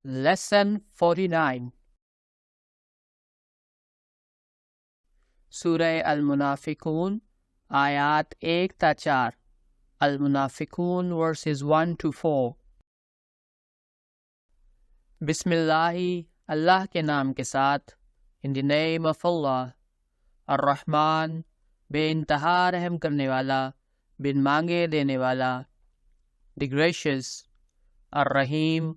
Lesson 49 سورہ المنافقون آیات 1 تا 4 المنافقون verses 1 to 4 بسم اللہ اللہ کے نام کے ساتھ in the name of Allah الرحمن بے انتہا رحم کرنے والا بن مانگے دینے والا the gracious الرحیم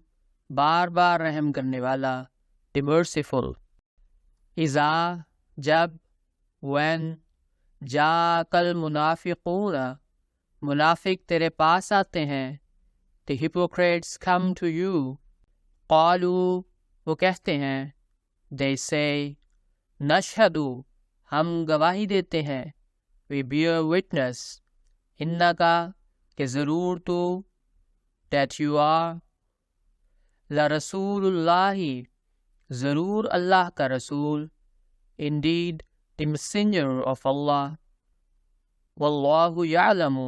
بار بار رحم کرنے والا the merciful اذا جب when جاءک المنافقون منافق تیرے پاس آتے ہیں the hypocrites come to you قالوا وہ کہتے ہیں they say نشہدو ہم گواہی دیتے ہیں we bear witness انکا کہ ضرور تو that you are لرسول اللہ ضرور اللہ کا رسول indeed the messenger of Allah واللہ یعلم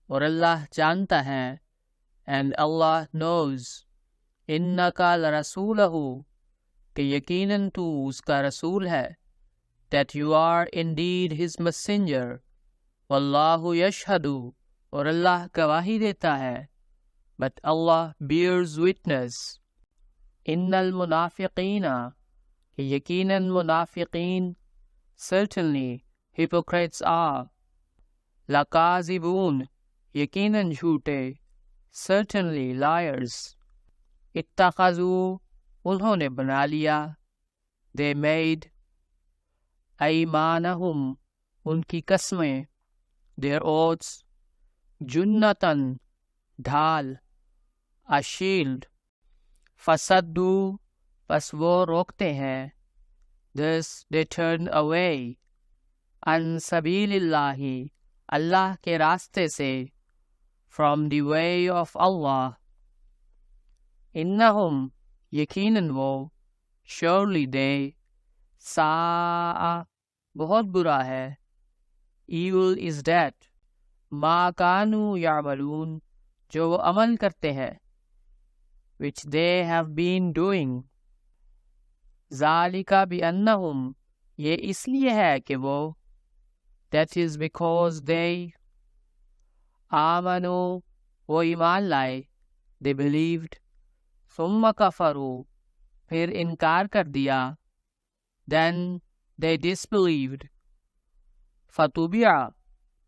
اور اللہ جانتا ہے and Allah knows انکا لرسولہ کہ یقیناً تو اس کا رسول ہے that you are indeed his messenger واللہ یشہد اور اللہ گواہی دیتا ہے but Allah bears witness ان المنافقین کہ یقیناً منافقین certainly hypocrites are لکاذبون یقیناً جھوٹے certainly liars اتخذوا انہوں نے بنا لیا they made ایمانہم ان کی قسمیں their oaths جنتاً ڈھال a shield فصدو پس وہ روکتے ہیں thus they turn away عن سبیل اللہ اللہ کے راستے سے from the way of Allah انہم یقیناً وہ surely they ساء بہت برا ہے evil is that ما کانوا یعملون جو وہ عمل کرتے ہیں which they have been doing ذالک بأنہم یہ اس لیے ہے کہ وہ that is because they آمنوا وہ ایمان لائے they believed ثم کفروا پھر انکار کر دیا then they disbelieved فطبع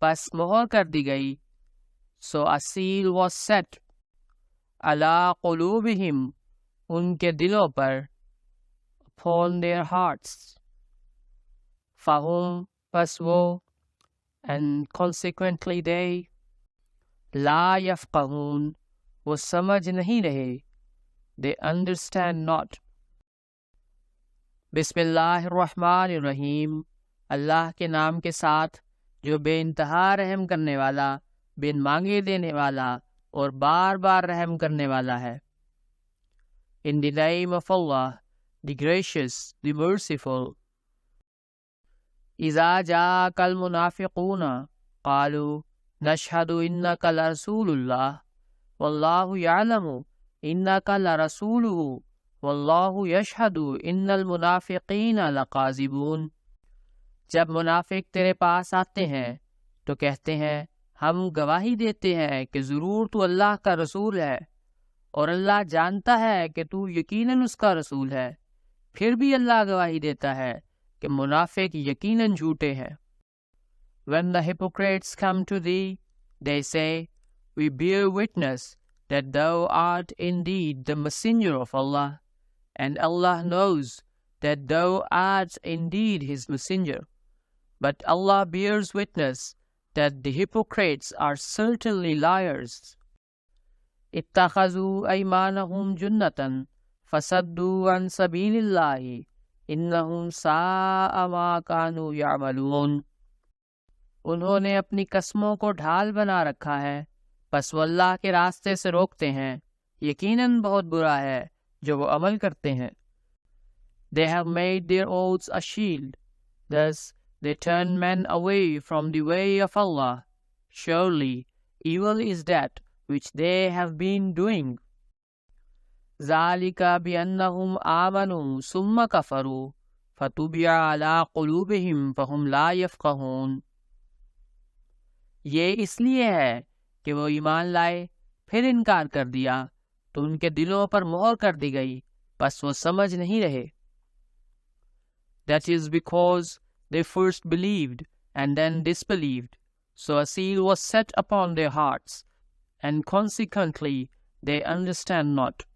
پس مہر کر دی گئی so a seal was set علی قلوبہم ان کے دلوں پر upon their hearts فہم پس وہ and consequently they لا یفقہون وہ سمجھ نہیں رہے they understand not بسم اللہ الرحمن الرحیم اللہ کے نام کے ساتھ جو بے انتہا رحم کرنے والا بن مانگے دینے والا اور بار بار رحم کرنے والا ہے in the name of Allah the gracious the merciful اذا جاءک المنافقون قالوا نشہد انک لرسول اللہ واللہ یعلم انک لرسولہ واللہ یشہد ان المنافقین لکاذبون جب منافق تیرے پاس آتے ہیں تو کہتے ہیں ہم گواہی دیتے ہیں کہ ضرور تو اللہ کا رسول ہے اور اللہ جانتا ہے کہ تو یقیناً اس کا رسول ہے پھر بھی اللہ گواہی دیتا ہے کہ منافق یقیناً جھوٹے ہیں When the hypocrites come to thee, they say, We bear witness that thou art indeed the messenger of Allah, and Allah knows that thou art indeed his messenger. But Allah bears witness that the hypocrites are certainly liars. اتخذوا ایمانہم جنتاً فصدوا عن سبیل اللہ انہم ساء ما کانوا یعملون انہوں نے اپنی قسموں کو ڈھال بنا رکھا ہے پس وہ اللہ کے راستے سے روکتے ہیں یقیناً بہت برا ہے جو وہ عمل کرتے ہیں They have made their oaths a shield, thus they turn men away from the way of Allah. Surely evil is that which they have been doing. ذَلِكَ بِأَنَّهُمْ آمَنُوا ثُمَّ كَفَرُوا فَطُبِعَ عَلَىٰ قُلُوبِهِمْ فَهُمْ لَا يَفْقَهُونَ۔ یہ اس لیے ہے کہ وہ ایمان لائے پھر انکار کر دیا تو ان کے دلوں پر مہر کر دی گئی، بس وہ سمجھ نہیں رہے۔ That is because they first believed and then disbelieved. So a seal was set upon their hearts, and consequently they understand not.